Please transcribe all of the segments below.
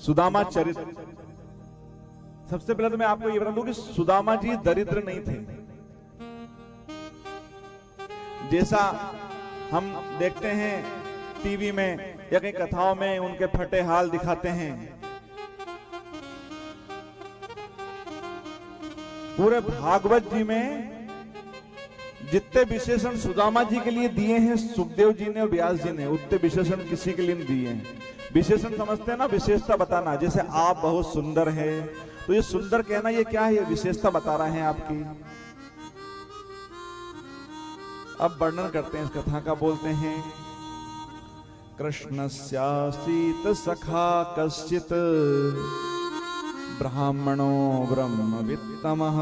सुदामा चरित्र। सबसे पहले तो मैं आपको ये बता दूं कि सुदामा जी दरिद्र नहीं थे। जैसा हम देखते हैं टीवी में या कई कथाओं में उनके फटे हाल दिखाते हैं, पूरे भागवत जी में जितने विशेषण सुदामा जी के लिए दिए हैं सुखदेव जी ने और व्यास जी ने, उतने विशेषण किसी के लिए नहीं दिए हैं। विशेषण समझते हैं ना, विशेषता बताना। जैसे आप बहुत सुंदर है, तो ये सुंदर कहना ये क्या है? ये विशेषता बता रहे हैं आपकी। अब वर्णन करते हैं इस कथा का। बोलते हैं, कृष्णस्यासीत सखा कश्चित ब्राह्मणो ब्रह्मवित्तमः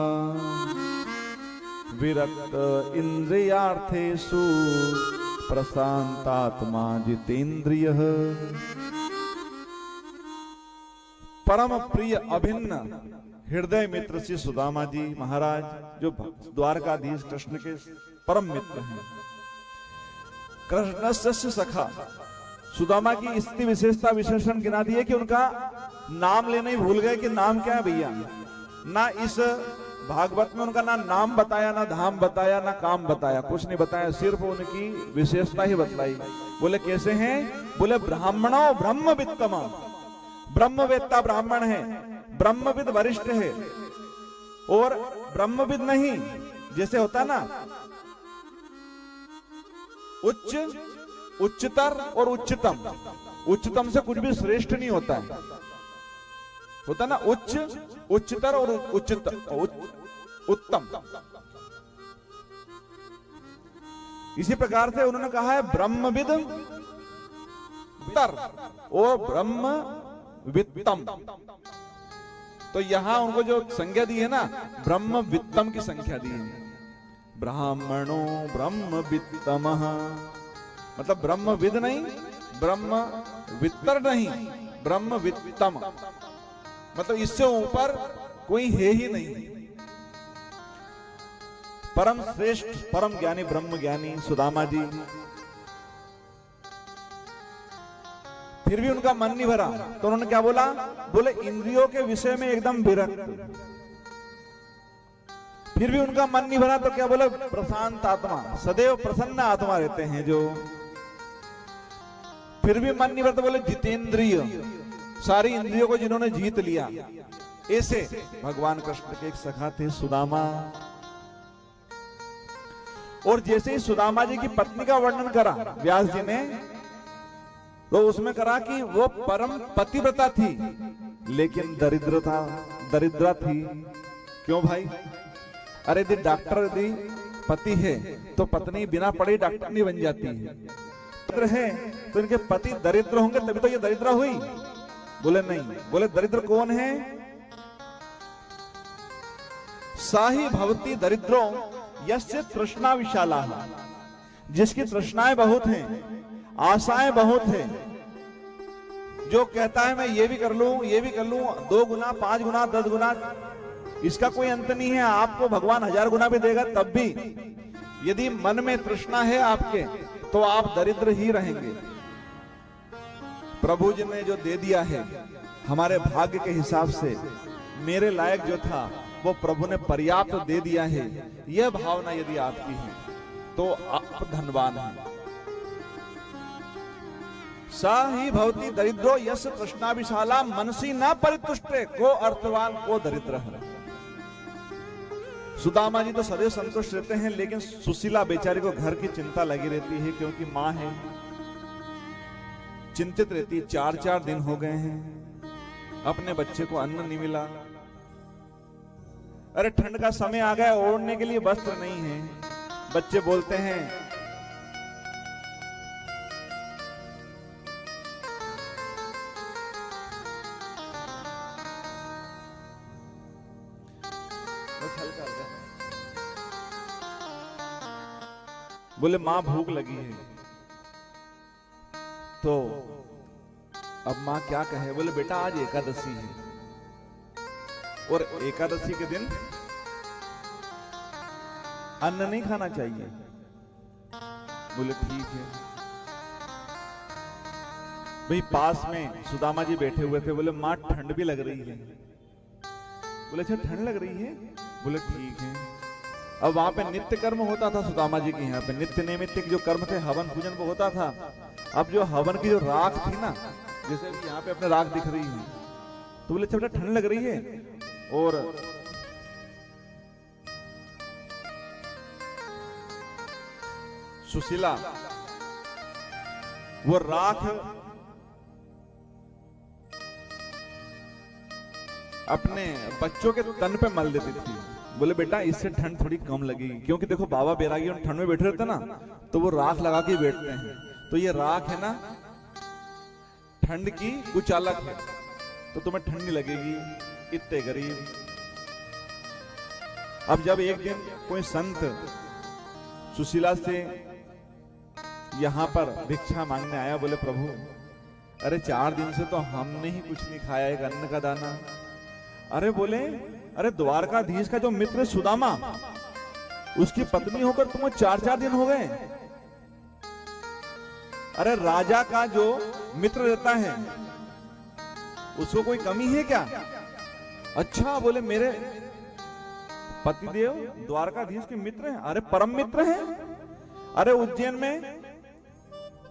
विरक्त इंद्रियार्थेषु प्रशांतात्मा जितेंद्रियः। परम प्रिय अभिन्न हृदय मित्र श्री सुदामा जी महाराज, जो द्वारकाधीश कृष्ण के परम मित्र हैं। कृष्णस्य सखा, सुदामा की इतनी विशेषता विशेषण गिना दिए कि उनका नाम लेना ही भूल गए कि नाम क्या है भैया। ना इस भागवत में उनका ना नाम बताया, ना धाम बताया, ना काम बताया, कुछ नहीं बताया, सिर्फ उनकी विशेषता ही बतलाई। बोले कैसे हैं? बोले ब्राह्मणो ब्रह्मवित्तम, ब्रह्मवेत्ता ब्राह्मण है, ब्रह्मविद वरिष्ठ है। और ब्रह्मविद नहीं, जैसे होता ना उच्च, उच्चतर और उच्चतम। उच्चतम से कुछ भी श्रेष्ठ नहीं होता है, होता ना उच्च, उच्चतर और उत्तम। इसी प्रकार से उन्होंने कहा है ब्रह्मविद और ब्रह्मवित्तम। तो यहां उनको जो संज्ञा दी है ना, ब्रह्मवित्तम की संख्या दी है। ब्राह्मणो ब्रह्मवित्तमः, मतलब ब्रह्मविद नहीं, ब्रह्मवित्तर नहीं, ब्रह्मवित्तम, मतलब इससे ऊपर कोई है ही नहीं। परम श्रेष्ठ परम ज्ञानी ब्रह्म ज्ञानी सुदामा जी। फिर भी उनका मन नहीं भरा, तो उन्होंने क्या बोला? बोले इंद्रियों के विषय में एकदम विरक्त। फिर भी उनका मन नहीं भरा, तो क्या बोले? प्रशांत आत्मा, सदैव प्रसन्न आत्मा रहते हैं जो। फिर भी मन नहीं भरा, तो बोले जितेंद्रिय, सारी इंद्रियों को जिन्होंने जीत लिया। ऐसे भगवान कृष्ण के एक सखा थे सुदामा। और जैसे ही सुदामा जी की पत्नी का वर्णन करा व्यास जी ने, तो उसमें करा कि वो परम पतिव्रता थी, लेकिन दरिद्रा थी। क्यों भाई? अरे यदि डॉक्टर यदि पति है तो पत्नी बिना पढ़े डॉक्टर नहीं बन जाती है। तो इनके पति दरिद्र होंगे तभी तो ये दरिद्रा हुई। बोले नहीं। बोले दरिद्र कौन है? साही भवती दरिद्रो यस्य तृष्णा विशाला, जिसकी तृष्णाएं बहुत हैं, आशाएं बहुत हैं, जो कहता है मैं ये भी कर लूं, ये भी कर लूं, 2 गुना 5 गुना 10 गुना, इसका कोई अंत नहीं है। आपको भगवान 1000 गुना भी देगा, तब भी यदि मन में तृष्णा है आपके, तो आप दरिद्र ही रहेंगे। प्रभु जी ने जो दे दिया है हमारे भाग्य के हिसाब से, मेरे लायक जो था वो प्रभु ने पर्याप्त दे दिया है। यह भावना यदि आपकी है तो आप धनवान हैं। सा ही भवती दरिद्रो यस्य तृष्णा विशाला मनसी न परितुष्टे, को अर्थवान को दरिद्र है। सुदामा जी तो सदैव संतुष्ट रहते हैं, लेकिन सुशीला बेचारी को घर की चिंता लगी रहती है, क्योंकि मां है, चिंतित रहती है। 4-4 दिन हो गए हैं, अपने बच्चे को अन्न नहीं मिला। अरे ठंड का समय आ गया, ओढ़ने के लिए वस्त्र नहीं है। बच्चे बोलते हैं बोले मां भूख लगी है। तो अब मां क्या कहे? बोले बेटा आज एकादशी है और एकादशी के दिन अन्न नहीं खाना चाहिए। बोले ठीक है। भाई पास में सुदामा जी बैठे हुए थे, बोले माँ ठंड भी लग रही है। बोले अच्छा ठंड लग रही है? बोले ठीक है। अब वहां पे नित्य कर्म होता था सुदामा जी के यहाँ पे, नित्य नैमित्तिक जो कर्म थे, हवन पूजन वो होता था। अब जो हवन की जो राख थी ना, जैसे भी यहाँ पे अपने राख दिख रही है, तो बोले अच्छा बेटा ठंड लग रही है। और सुशीला वो राख अपने बच्चों के तन पे मल देती थी। बोले बेटा इससे ठंड थोड़ी कम लगेगी, क्योंकि देखो बाबा बैरागी और ठंड में बैठे रहते ना, तो वो राख लगा के बैठते हैं, तो ये राख है ना ठंड की कुछ अलग है, तो तुम्हें ठंड नहीं लगेगी। इतने गरीब। अब जब एक दिन कोई संत सुशीला से यहां पर भिक्षा मांगने आया, बोले प्रभु अरे 4 दिन से तो हमने ही कुछ नहीं खाया, एक अन्न का दाना। अरे बोले अरे द्वारकाधीश का जो मित्र सुदामा, उसकी पत्नी होकर तुम्हें 4-4 दिन हो गए। अरे राजा का जो मित्र रहता है उसको कोई कमी है क्या? अच्छा बोले मेरे पतिदेव द्वारकाधीश के मित्र हैं। अरे परम मित्र हैं। अरे उज्जैन में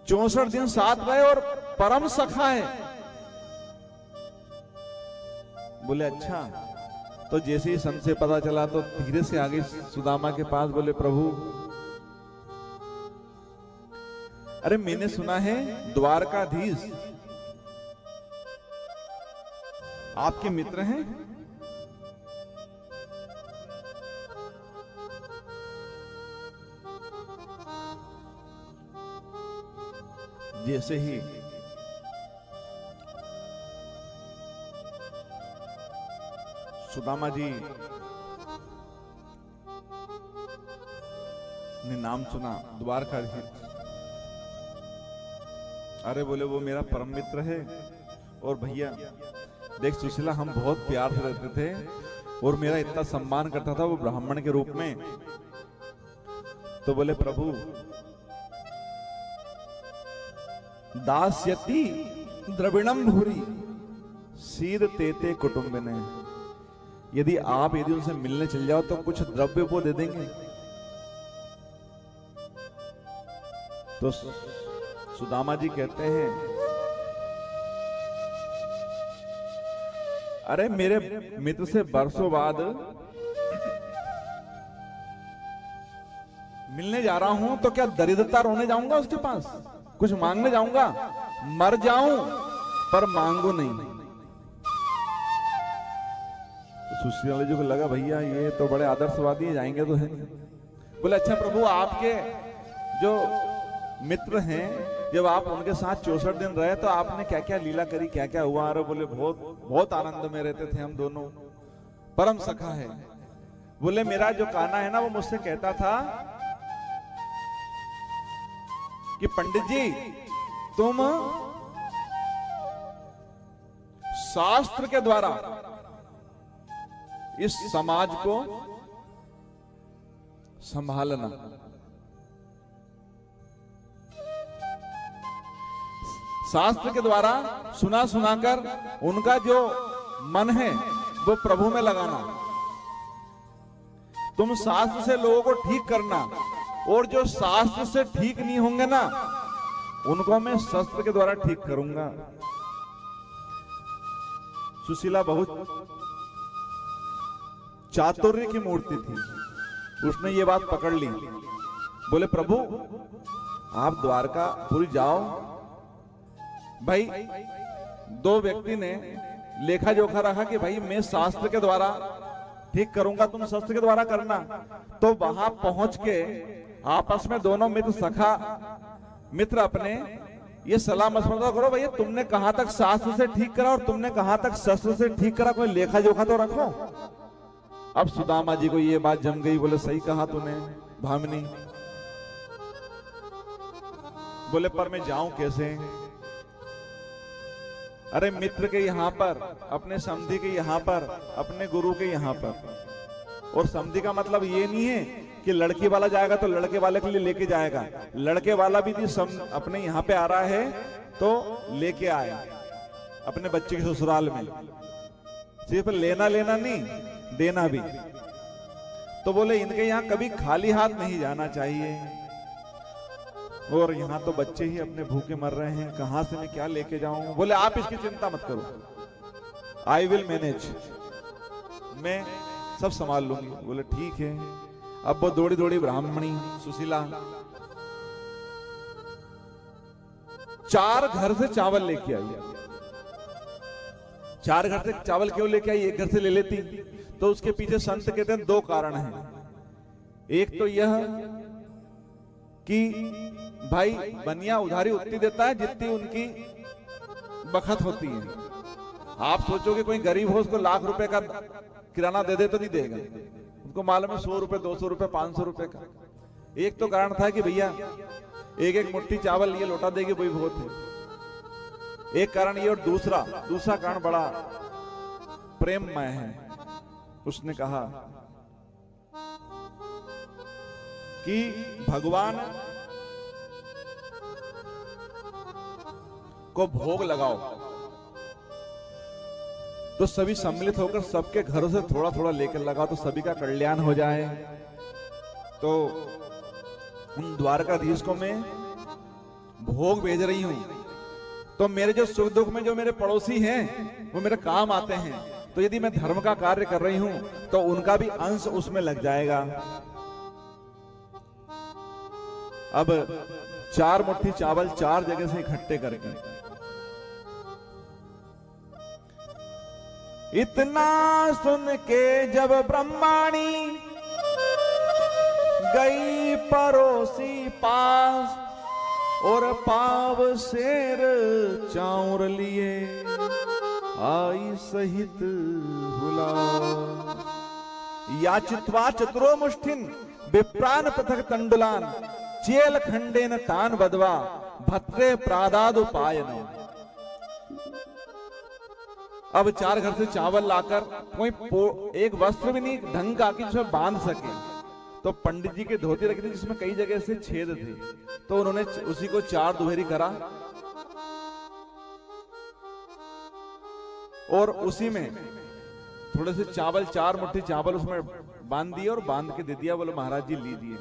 64 दिन साथ रहे और परम सखा है। बोले अच्छा। तो जैसे ही संत से पता चला तो धीरे से आगे सुदामा के पास, बोले प्रभु अरे मैंने सुना है द्वारकाधीश आपके मित्र हैं। जैसे ही सुदामा जी ने नाम सुना द्वारकाधीश, अरे बोले वो मेरा परम मित्र है। और भैया देख सुशीला हम बहुत प्यार से रहते थे और मेरा इतना सम्मान करता था वो ब्राह्मण के रूप में। तो बोले प्रभु दास्यति द्रविणम भूरी सीद तेते कुटुंबिने, यदि उनसे मिलने चल जाओ तो कुछ द्रव्य वो दे देंगे। तो सुदामा जी कहते हैं अरे मेरे मित्र से बरसों बाद मिलने जा रहा हूं, तो क्या दरिद्रता रोने जाऊंगा उसके पास, कुछ मांगने जाऊंगा? मर जाऊं पर मांगू नहीं। सुशीला जी को लगा भैया ये तो बड़े आदर्शवादी जाएंगे तो है। बोले अच्छा प्रभु आपके जो मित्र हैं, जब आप उनके साथ 64 दिन रहे तो आपने क्या क्या लीला करी, क्या क्या हुआ? अरे बोले बहुत बहुत आनंद में रहते थे हम दोनों, परम सखा है। बोले मेरा जो कान्हा है ना वो मुझसे कहता था कि पंडित जी तुम शास्त्र के द्वारा इस समाज को संभालना। शास्त्र के द्वारा सुना सुनाकर उनका जो मन है वो प्रभु में लगाना। तुम शास्त्र से लोगों को ठीक करना, और जो शास्त्र से ठीक नहीं होंगे ना उनको मैं शस्त्र के द्वारा ठीक करूंगा। सुशीला बहुत चातुर्य की मूर्ति थी, उसने ये बात पकड़ ली। बोले प्रभु आप द्वारकापुरी जाओ। भाई 2 व्यक्ति ने लेखा जोखा रखा कि भाई मैं शास्त्र के द्वारा ठीक करूंगा, तुम शस्त्र के द्वारा करना। तो वहां पहुंच के आपस में दोनों मित्र सखा मित्र अपने ये सलाह मशवरा करो, भैया तुमने कहां तक शास्त्र से ठीक करा और तुमने कहां तक शस्त्र से ठीक करा, कोई लेखा जोखा तो रखो। अब सुदामा जी को ये बात जम गई। बोले सही कहा तूने भामिनी। बोले पर मैं जाऊं कैसे? अरे मित्र के यहां पर, अपने समधी के यहां पर, अपने गुरु के यहां पर। और समधी का मतलब ये नहीं है कि लड़की वाला जाएगा तो लड़के वाले के लिए लेके जाएगा, लड़के वाला भी अपने यहां पे आ रहा है तो लेके आए अपने बच्चे के ससुराल में। सिर्फ लेना लेना नहीं, देना भी। तो बोले इनके यहाँ कभी खाली हाथ नहीं जाना चाहिए, और यहाँ तो बच्चे ही अपने भूखे मर रहे हैं, कहां से मैं क्या लेके जाऊं। बोले आप इसकी चिंता मत करो, आई विल मैनेज, मैं सब संभाल लूंगी। बोले ठीक है। अब वो दौड़ी दौड़ी ब्राह्मणी सुशीला 4 घर से चावल लेके आई। 4 घर से चावल क्यों लेके आई, एक घर से ले लेती? तो उसके पीछे संत कहते हैं 2 कारण हैं। एक तो यह कि भाई बनिया उधारी उतनी देता है जितनी उनकी बखत होती है। आप सोचोगे कोई गरीब हो उसको लाख रुपए का किराना दे दे तो नहीं देगा, उनको मालूम है 100 रुपए 200 रुपए 500 रुपए का। एक तो कारण था कि भैया एक एक मुट्ठी चावल ये लौटा देगी वही बहुत है, एक कारण ये। और दूसरा कारण बड़ा प्रेममय है। उसने कहा कि भगवान को भोग लगाओ तो सभी सम्मिलित होकर सबके घरों से थोड़ा थोड़ा लेकर लगाओ तो सभी का कल्याण हो जाए। तो उन द्वारकाधीश को मैं भोग भेज रही हूं, तो मेरे जो सुख दुख में जो मेरे पड़ोसी हैं वो मेरे काम आते हैं। तो यदि मैं धर्म का कार्य कर रही हूं तो उनका भी अंश उसमें लग जाएगा। अब 4 मुट्ठी चावल 4 जगह से इकट्ठे करके इतना सुन के जब ब्रह्माणी गई पड़ोसी पास और पाव शेर चाउर लिए आई सहित हुला। याचित्वा चतुरो मुष्ठिन विप्रान पृथक तंडुलान चेल खंडेन तान बदवा भत्रे प्रादादुपायन। अब 4 घर से चावल लाकर कोई एक वस्त्र भी नहीं ढंग का कि जिसमें बांध सके, तो पंडित जी के धोती रखी थी जिसमें कई जगह से छेद थे, तो उन्होंने उसी को 4 दुहेरी करा और उसी में थोड़े से चावल 4 मुट्ठी चावल उसमें बांध दिए और बांध के दे दिया। बोले महाराज जी लीजिए।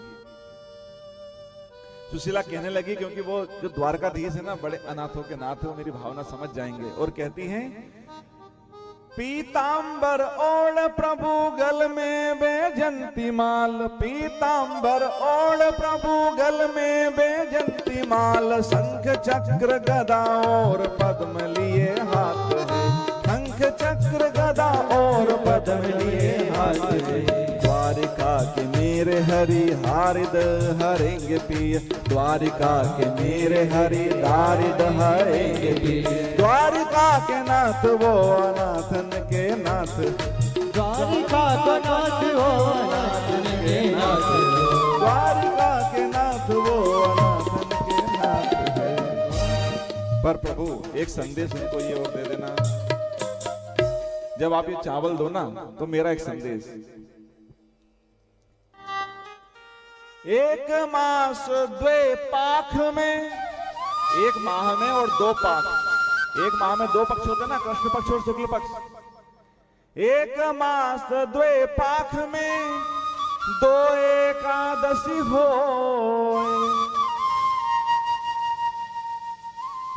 सुशीला कहने लगी, क्योंकि वो जो द्वारकाधीश है ना बड़े अनाथों के नाथ है, वो मेरी भावना समझ जाएंगे, और कहती हैं पीतांबर ओढ़ प्रभु गल में बेजंती माल, पीतांबर ओढ़ प्रभु गल में बेजंती माल, शंख चक्र गदा और पद्म लिए हाथ है, शंख चक्र गदा और पद्म लिए हाथ है। द्वारिका के मेरे हरि हारिद हरेंगे पिय, द्वारिका के मेरे हरि हारिद हरेंगे पिय। द्वारिका के नाथ वो अनाथन के नाथ, द्वारिका का नाथ वो अनाथन के नाथ, द्वारिका के नाथ वो अनाथन के नाथ है। पर प्रभु एक संदेश उनको ये और दे देना, जब आप ये चावल दो ना तो मेरा एक संदेश, 1 मास 2 पाख में, 1 माह में और 2 पाख, 1 माह में 2 पक्ष होते ना, कृष्ण पक्ष और शुक्ल पक्ष। 1 मास 2 पाख में 2 एकादशी हो,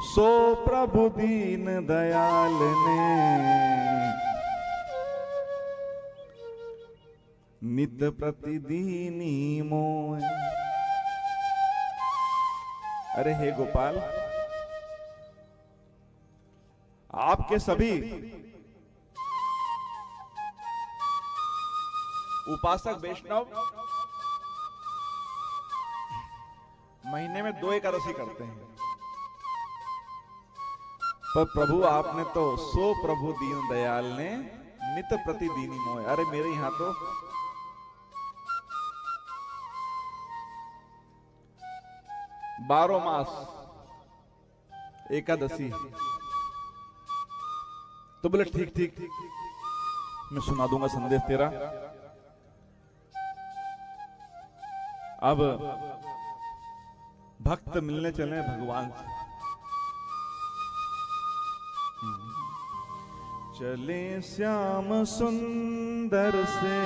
सो प्रभु दीन दयाल ने नित प्रतिदीनी मोय। अरे हे गोपाल, आपके सभी उपासक वैष्णव महीने में 2 एकादशी करते हैं, पर प्रभु आपने तो सो प्रभु दीन दयाल ने नित प्रतिदीनी मोय। अरे मेरे यहां तो 12 मास एकादशी। तो बोले ठीक ठीक मैं सुना दूंगा संदेश तेरा। अब भक्त मिलने चले भगवान से, चले श्याम सुंदर से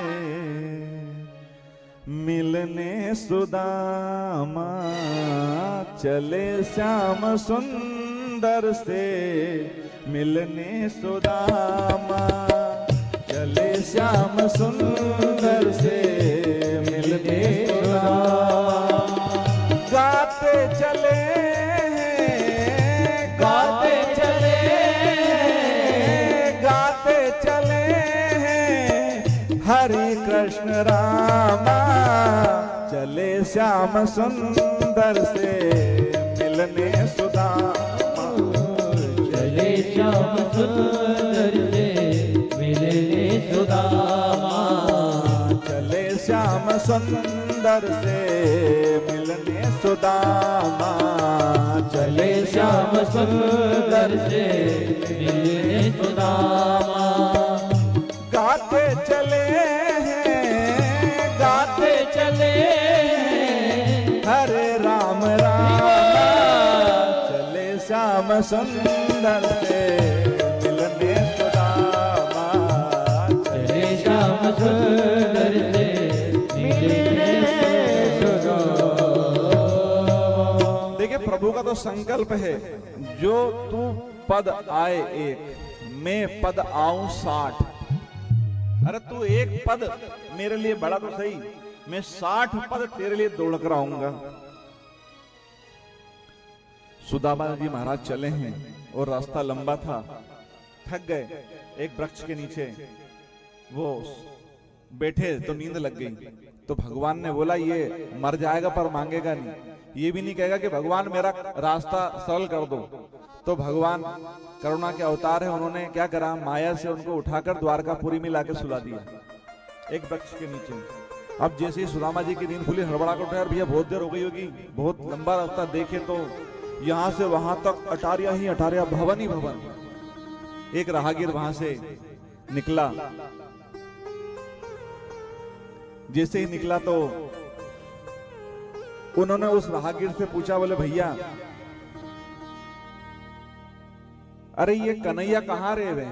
मिलने सुदामा, चले श्याम सुंदर से मिलने सुदामा, चले श्याम सुंदर से मिलने सुदामा। गाते चले गाते चले गाते चले हरि कृष्ण रामा, चले श्याम सुंदर से मिलने सुदामा, चले श्याम सुंदर से मिलने सुदामा, चले श्याम सुंदर से मिलने सुदामा, चले श्याम सुंदर से मिलने सुदामा। गाते चले गाते चले हरे राम राम, चले श्याम सुंदर से मिलने सुदामा, चले श्याम सुंदर से मिलने सुदामा। देखिए प्रभु का तो संकल्प है, जो तू पद आए एक, मैं पद आऊं 60। अरे तू एक पद मेरे लिए बड़ा तो सही, मैं 60 पद तेरे लिए दौड़ कर आऊंगा। सुदामा जी महाराज चले हैं और रास्ता लंबा था, थक गए। एक वृक्ष के नीचे वो बैठे तो नींद लग गई, तो भगवान ने बोला ये मर जाएगा पर मांगेगा नहीं, ये भी नहीं कहेगा कि भगवान मेरा रास्ता सरल कर दो। तो भगवान करुणा के अवतार है, उन्होंने क्या करा, माया से उनको उठाकर द्वारकापुरी में लाके सुला दिया एक वृक्ष के नीचे। अब जैसे ही सुदामा जी की नींद खुली, हड़बड़ा कर उठा, भैया बहुत देर हो गई होगी, बहुत लंबा रास्ता, देखे तो यहां से वहां तक अटारिया ही अटारिया, भवन ही भवन। एक राहगीर वहां से निकला, जैसे ही निकला तो उन्होंने उस राहगीर से पूछा, बोले भैया अरे ये कन्हैया कहाँ रहे वे?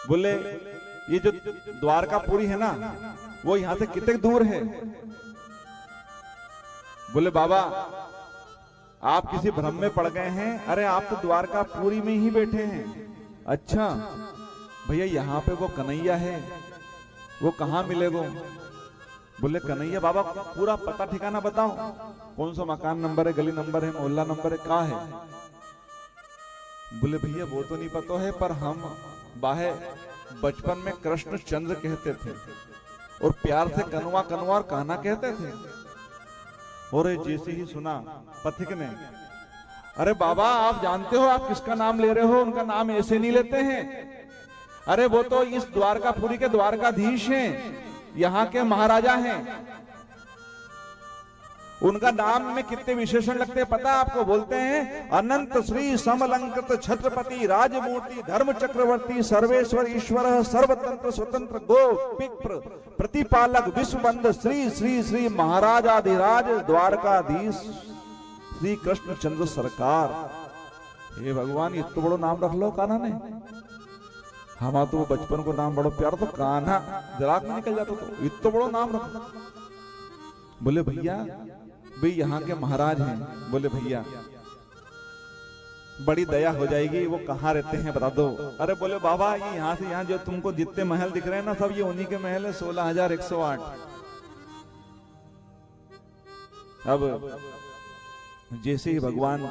बोले ये जो द्वारकापुरी है ना, वो यहां से कितने दूर है? बोले बाबा आप किसी भ्रम में पड़ गए हैं, अरे आप तो द्वारकापुरी में ही बैठे हैं। अच्छा भैया यहाँ पे वो कन्हैया है, वो कहाँ मिलेगो? बोले कन्हैया बाबा पूरा पता ठिकाना बताओ, कौन सा मकान नंबर है, गली नंबर है, मोहल्ला नंबर है, कहाँ है? बोले भैया वो तो नहीं पता है, पर हम बाहे बचपन में कृष्ण चंद्र कहते थे और प्यार से कनवा कनवा और कहना कहते थे। और जैसे ही सुना पथिक ने, अरे बाबा आप जानते हो आप किसका नाम ले रहे हो, उनका नाम ऐसे नहीं लेते हैं, अरे वो तो इस द्वारकापुरी के द्वारकाधीश हैं, यहाँ के महाराजा हैं, उनका नाम में कितने विशेषण लगते हैं पता आपको? बोलते हैं अनंत श्री समलंकृत छत्रपति राजमूर्ति धर्म चक्रवर्ती सर्वेश्वर ईश्वर सर्वतंत्र स्वतंत्र गो पिप्र प्रतिपालक विश्वबंध श्री श्री श्री महाराजाधिराज द्वारकाधीश श्री कृष्ण चंद्र सरकार। हे भगवान इतना बड़ो नाम रख लो कान्हा ने, हमारा तो बचपन को नाम बड़ो प्यार, तो कान्हा जराक में निकल जाता, तो इतना बड़ो नाम रख। बोले भैया भाई यहाँ के महाराज हैं। बोले भैया बड़ी दया हो जाएगी, वो कहाँ रहते हैं बता दो। अरे बोले बाबा ये यहाँ से यहाँ जो तुमको जितने महल दिख रहे हैं ना, सब ये उन्हीं के महल है, 16,108। अब जैसे ही भगवान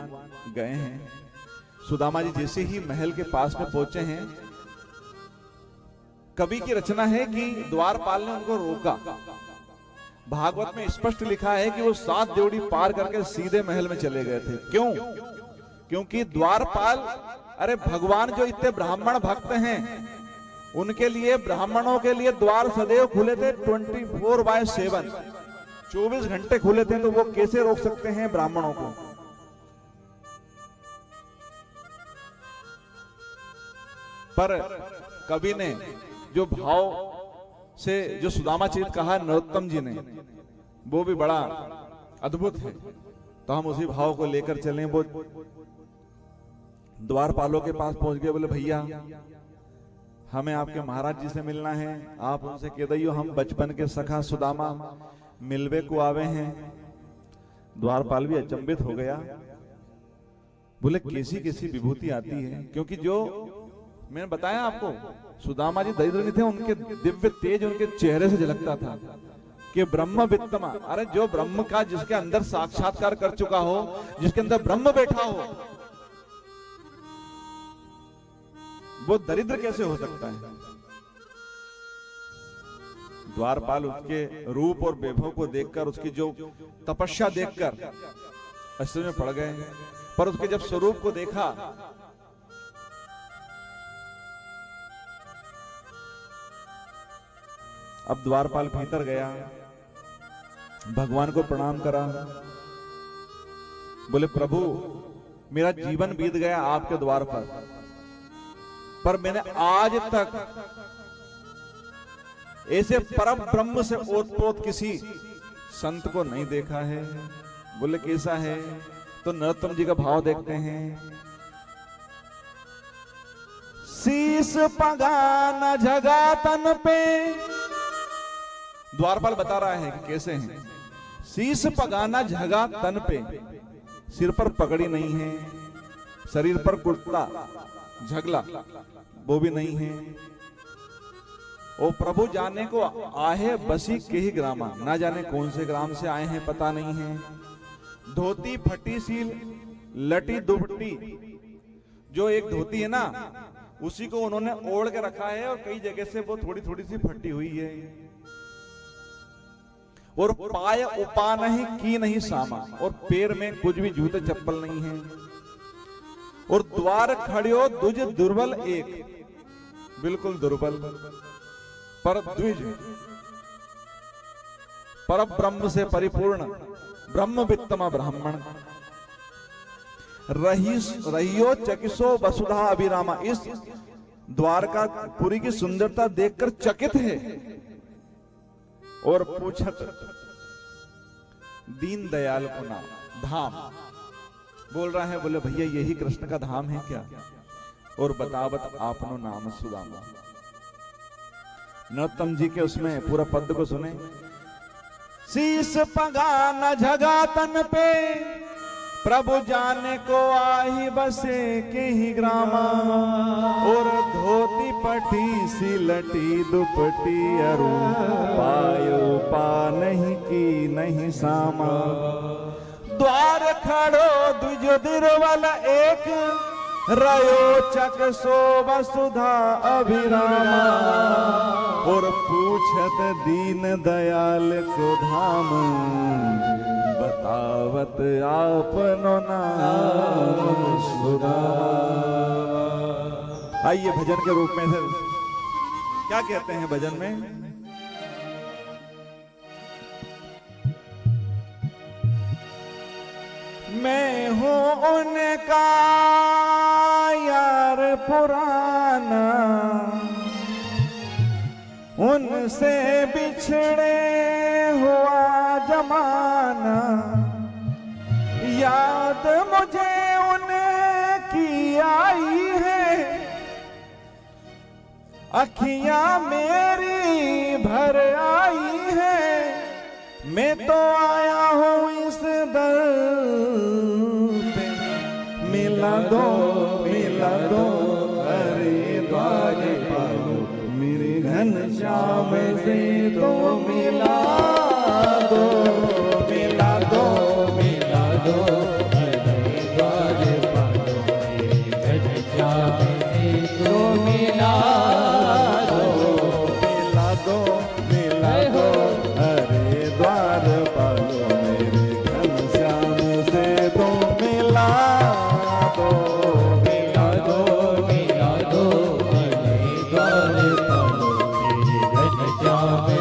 गए हैं, सुदामा जी जैसे ही महल के पास में पहुंचे हैं, कवि की रचना है कि द्वारपाल ने उनको रोका। भागवत में स्पष्ट लिखा है कि वो 7 देवड़ी पार करके सीधे महल में चले गए थे। क्यों? क्योंकि द्वारपाल, अरे भगवान जो इतने ब्राह्मण भक्त हैं, उनके लिए, ब्राह्मणों के लिए द्वार सदैव खुले थे, 24/7 24 घंटे खुले थे, तो वो कैसे रोक सकते हैं ब्राह्मणों को? पर कवि ने जो भाव से जो सुदामा चरित कहा नरोत्तम जी ने, वो भी बड़ा अद्भुत है, तो हम उसी भाव को लेकर चलें। वो द्वारपालों के पास पहुंच गए, बोले भैया हमें आपके महाराज जी से मिलना है, आप उनसे कह दियो हम बचपन के सखा सुदामा मिलवे को आवे हैं। द्वारपाल भी अचंभित हो गया, बोले कैसी कैसी विभूति आती है, क्योंकि जो मैंने बताया आपको सुदामा जी दरिद्र नहीं थे, उनके दिव्य तेज उनके चेहरे से झलकता था कि ब्रह्म वित्तमा। अरे जो ब्रह्म का जिसके अंदर साक्षात्कार कर चुका हो, जिसके अंदर ब्रह्म बैठा हो, वो दरिद्र कैसे हो सकता है। द्वारपाल उसके रूप और वैभव को देखकर, उसकी जो तपस्या देखकर आश्चर्य में पड़ गए, पर उसके जब स्वरूप को देखा अब द्वारपाल भीतर गया, भगवान को प्रणाम करा, बोले प्रभु मेरा जीवन बीत गया आपके द्वार पर मैंने आज तक ऐसे परम ब्रह्म से ओतप्रोत किसी संत को नहीं देखा है। बोले कैसा है, तो नरोत्तम जी का भाव देखते हैं। शीस पगाना जगा तन पे, द्वारपाल बता रहा है कि कैसे हैं। शीस पगाना झगा तन पे, सिर पर पगड़ी नहीं है, शरीर पर कुर्ता झगला वो भी नहीं है। ओ प्रभु जाने को आहे बसी के ही ग्रामा, ना जाने कौन से ग्राम से आए हैं पता नहीं है। धोती फटी सी लटी दुपट्टी, जो एक धोती है ना उसी को उन्होंने ओढ़ के रखा है और कई जगह से वो थोड़ी थोड़ी सी फटी हुई है। और पाय उपा नहीं की नहीं सामा, और पैर में कुछ भी जूते चप्पल नहीं है। और द्वार खड़ियो दुज दुर्बल एक, बिल्कुल दुर्बल पर द्विज, पर ब्रह्म से परिपूर्ण ब्रह्म वित्तमा ब्राह्मण। रहियो चकिसो वसुधा अभिरामा, इस द्वारका पुरी की सुंदरता देखकर चकित है। और पूछत दीन दयाल को नाम धाम, बोल रहा है, बोले भैया यही कृष्ण का धाम है क्या। और बतावत आपनो नाम सुदामा। नरोत्तम जी के उसमें पूरा पद को सुने। शीस पगा न झगा तन पे, प्रभु जाने को आही बसे के ही ग्रामा। और धोती पटी सी लटी दुपटी अरु, पायो पा नहीं की नहीं सामा। द्वार खड़ो द्विज दिरवल एक, रयो चक सो वसुधा अभिरामा। और पूछत दीन दयाल को धाम, बतावत आपनो नाम सुदामा। आइए भजन के रूप में से क्या कहते हैं भजन में। मैं हूं उनका यार पुराना, उनसे बिछड़े हुआ जमाना। याद मुझे उनकी आई है, अखियां मेरी भर आई है। मैं तो आया हूं इस दर पे, मिला दो अरे द्वार पालो, मेरे घनश्याम से तो मिला दो, मिला दो अरे द्वार पालो, मेरे घनश्याम से तो मिला दो, मिला दो अरे द्वार पालो, मेरे घनश्याम से तो मिला दो, मिला दो अरे द्वार पालो, मेरे घनश्याम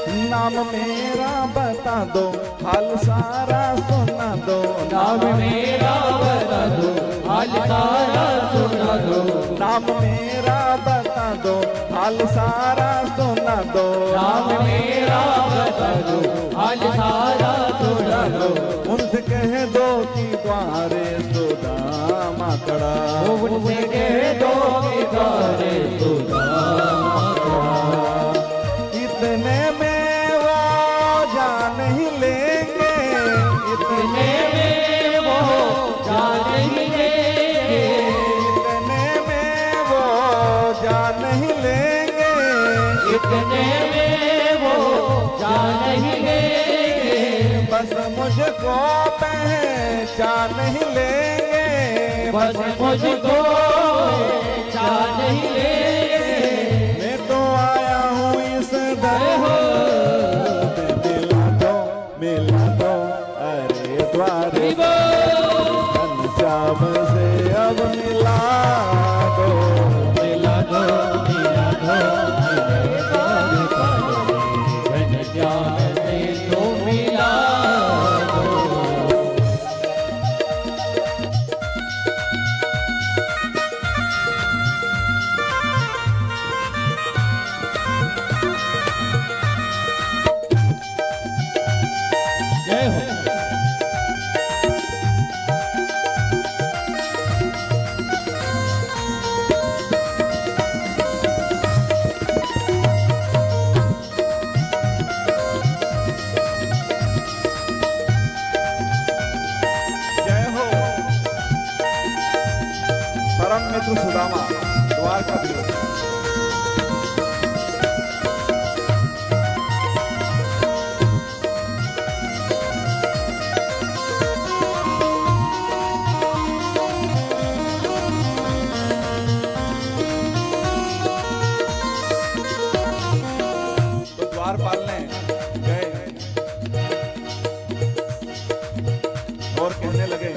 नाम मेरा बता दो, हाल सारा सुना दो। नाम मेरा बता दो, हाल सारा सुना दो। नाम मेरा बता दो, हाल सारा सुना दो। नाम मेरा बता दो, हाल सारा सुना दो। उनसे कह दो कि द्वारे सुदामा खड़ा। उनसे कह दो कि द्वारे सुदामा खड़ा। इतने में वो जान ही लेंगे, इतने में वो जान ही लेंगे। इतने में वो जान ही लेंगे। इतने में वो जान ही लेंगे। बस मुझको पहचान ही लेंगे। बस मुझको जान ही लेंगे। मैं तो आया हूँ इस दर पे, मिला दो अरे द्वारे घनश्याम से अब मिला दो। मिला दो, मिला दो, मिला दो, घनश्याम से तो मिला दो। जय हो। जय हो परम मित्र सुदामा, द्वारका दिवस। तो द्वारपाल ने गए और कहने लगे,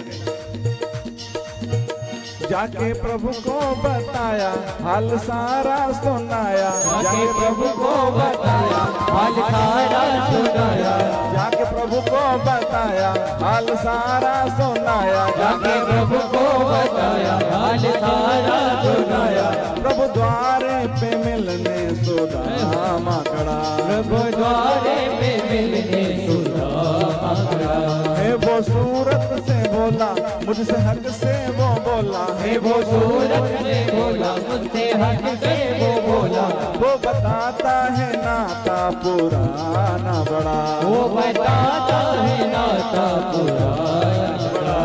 जाके प्रभु को बताया, हाल सारा सुनाया। जाके प्रभु को बताया, हाल सारा सुनाया। जाके प्रभु को बताया, हाल सारा सुनाया। जाके प्रभु को बताया, हाल सारा सुनाया। प्रभु द्वारे पे मिलने सुदामा खड़ा। प्रभु द्वारे पे मिलने सुदामा खड़ा। है वो सूरत से बोला, मुझसे हक से वो बोला। है वो सूरत से बोला, मुझसे हक से वो बोला। वो बताता है नाता पुराना बड़ा। वो बताता है नाता पुराना बड़ा।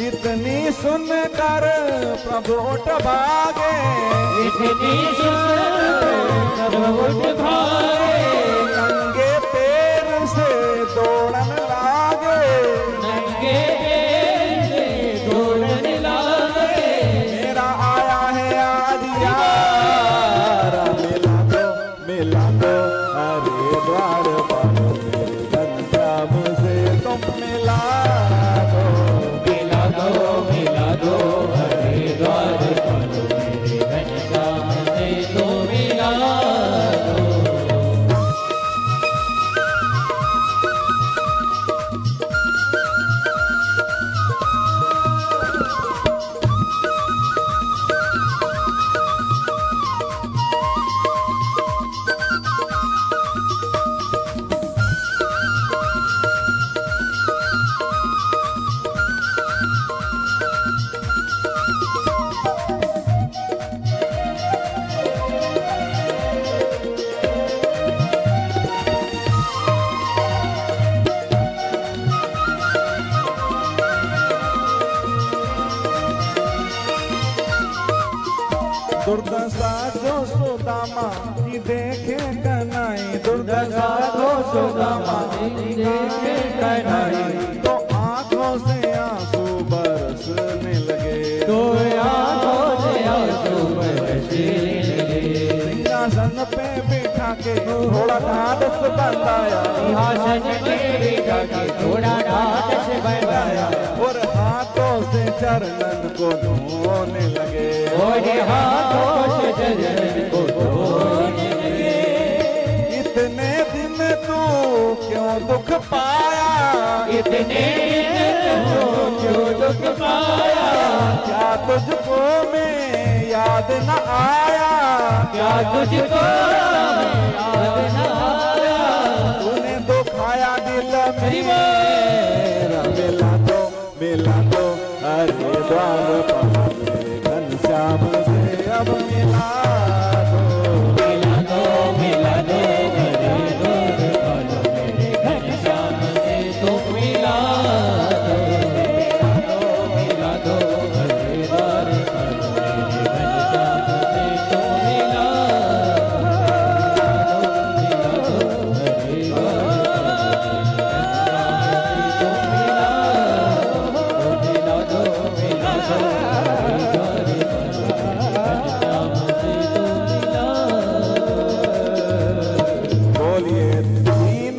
इतनी सुनकर प्रभु उठ भागे। इतनी सुंदर प्रभु उठ भागे। नंगे पैर से दौड़न लागे। नंगे पैर से दौड़ने लगे। मेरा आया है आज यार, मिला दो अरे द्वार पालो, घनश्याम से तुम मिला दो। मिला दो, मिला दो, हरे द्वार पालो, मेरे घनश्याम से तो मिला दो। दुर्दशा जो सुदामा की देखे कनाई। दुर्दशा दो सुदामा देखे कन्हई। तो आंखों से आंसू बरसने लगे। तो आंखों से आंसू बरसने लगे। सिंहासन पे बिठा के थोड़ा ढाढ़स बंधाया। सिंहासन पे बिठा के थोड़ा ढाढ़स बंधाया। और हाथों से चरणन को धोने लगे। और हाथों से चरणन को धोने लगे। इतने दिन तू क्यों दुख पाया, इतने दिन क्यों दुख पाया, क्या तुझको मैं याद न आया, क्या तुझको याद न आया, तूने दुखाया दिल मेरा, मिला तो हरे द्वार पर घनश्याम से अब मिला दो, मिला दो हरे द्वार पर मेरे घनश्याम से तुम मिला दो, मिला दो हरे द्वार पर मेरे घनश्याम से तुम मिला दो, मिला दो हरे द्वार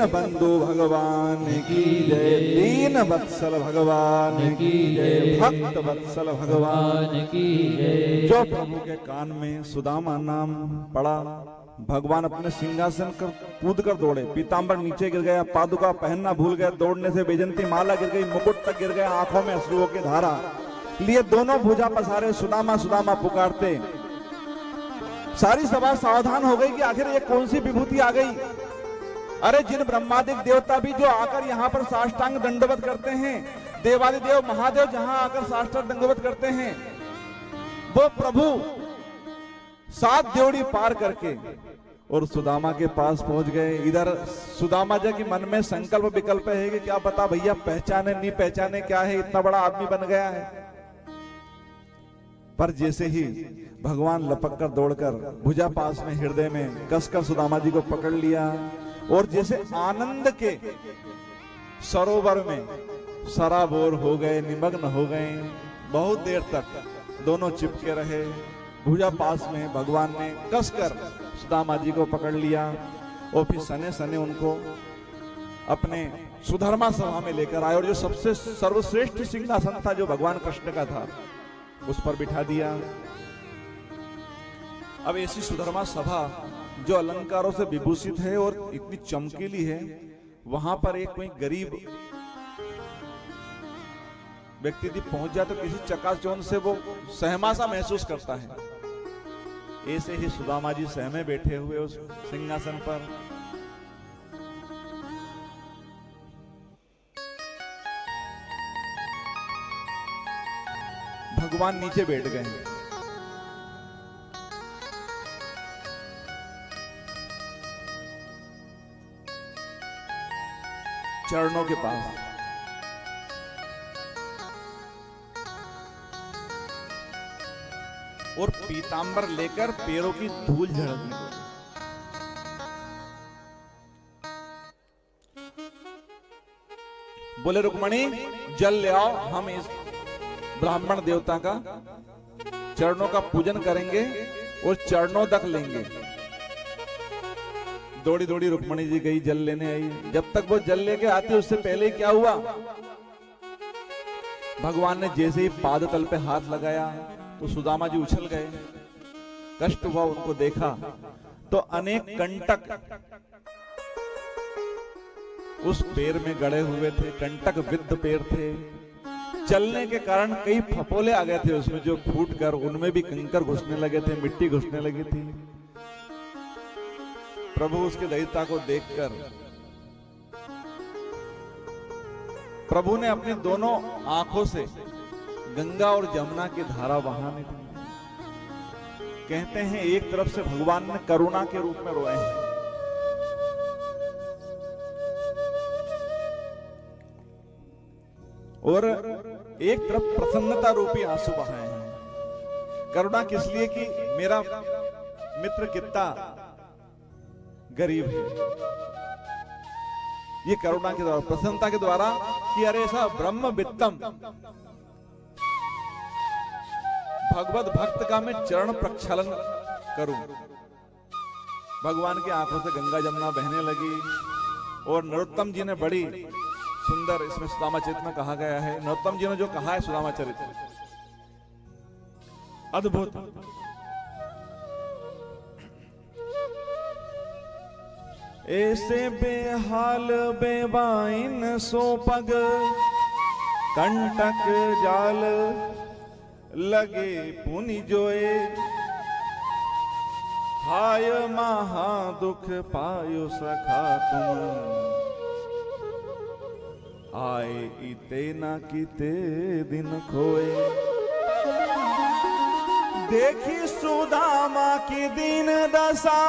बंधु भगवान की जय, दीन वत्सल भगवान की जय, भक्त वत्सल भगवान की जय। जो प्रभु के कान में सुदामा नाम पड़ा, भगवान अपने सिंहासन कर कूद कर दौड़े, पीतांबर नीचे गिर गया, पादुका पहनना भूल गए, दौड़ने से वैजंती माला गिर गई, मुकुट तक गिर गया, आंखों में अश्रुओं की धारा लिए दोनों भुजा पसारे सुदामा सुदामा पुकारते। सारी सभा सावधान हो गई कि आखिर ये कौन सी विभूति आ गई। अरे जिन ब्रह्मादिक देवता भी जो आकर यहाँ पर साष्टांग दंडवत करते हैं, देवादिदेव महादेव जहां आकर साष्टांग दंडवत करते हैं, वो प्रभु 7 ड्योढ़ी पार करके और सुदामा के पास पहुंच गए। इधर सुदामा जी के मन में संकल्प विकल्प है कि क्या बता भैया, पहचाने नहीं पहचाने क्या है, इतना बड़ा आदमी बन गया है। पर जैसे ही भगवान लपक कर दौड़कर भुजा पास में हृदय में कसकर सुदामा जी को पकड़ लिया और जैसे आनंद के सरोवर में सराबोर हो गए, निमग्न हो गए। बहुत देर तक दोनों चिपके रहे। भुजा पास में भगवान ने कसकर सुदामा जी को पकड़ लिया और फिर सने सने उनको अपने सुधर्मा सभा में लेकर आए और जो सबसे सर्वश्रेष्ठ सिंहासन था जो भगवान कृष्ण का था उस पर बिठा दिया। अब ऐसी सुधर्मा सभा जो अलंकारों से विभूषित है और इतनी चमकीली है, वहां पर एक कोई गरीब व्यक्ति यदि पहुंच जाए तो किसी चकाचौंध से वो सहमा सा महसूस करता है। ऐसे ही सुदामा जी सहमे बैठे हुए उस सिंहासन पर। भगवान नीचे बैठ गए। चरणों के पास और पीतांबर लेकर पैरों की धूल झड़कने। बोले रुक्मणी जल ले आओ, हम इस ब्राह्मण देवता का चरणों का पूजन करेंगे और चरणों तक लेंगे। दौड़ी दौड़ी रुक्मणी जी गई, जल लेने आई। जब तक वो जल लेके आती उससे पहले ही क्या हुआ, भगवान ने जैसे ही पाद तल पे हाथ लगाया तो सुदामा जी उछल गए। कष्ट हुआ उनको देखा तो अनेक कंटक उस पैर में गड़े हुए थे, कंटक विद्ध पैर थे। चलने के कारण कई फपोले आ गए थे उसमें, जो फूट कर उनमें भी कंकर घुसने लगे थे, मिट्टी घुसने लगी थी। प्रभु उसके दैत्यता को देखकर प्रभु ने अपनी दोनों आंखों से गंगा और जमुना की धारा बहाने दी। कहते हैं एक तरफ से भगवान ने करुणा के रूप में रोए हैं, और एक तरफ प्रसन्नता रूपी आंसू बहाए हैं। करुणा किस लिए कि मेरा मित्र कितना गरीब है, ये करुणा के द्वारा, प्रसन्नता के द्वारा कि अरे ऐसा ब्रह्म वित्तम भगवत भक्त का मैं चरण प्रक्षालन करूं। भगवान की आंखों से गंगा जमुना बहने लगी और नरोत्तम जी ने बड़ी सुंदर, इसमें सुदामा चरित्र में कहा गया है, नरोत्तम जी ने जो कहा है सुदामा चरित्र अद्भुत। ऐसे बेहाल बेबाइन सो पग, कंटक जाल लगे पुनि जोए, हाय महा दुख पायो सखा तुम, आए इते ना किते दिन खोए। देखी सुदामा की दीन दशा,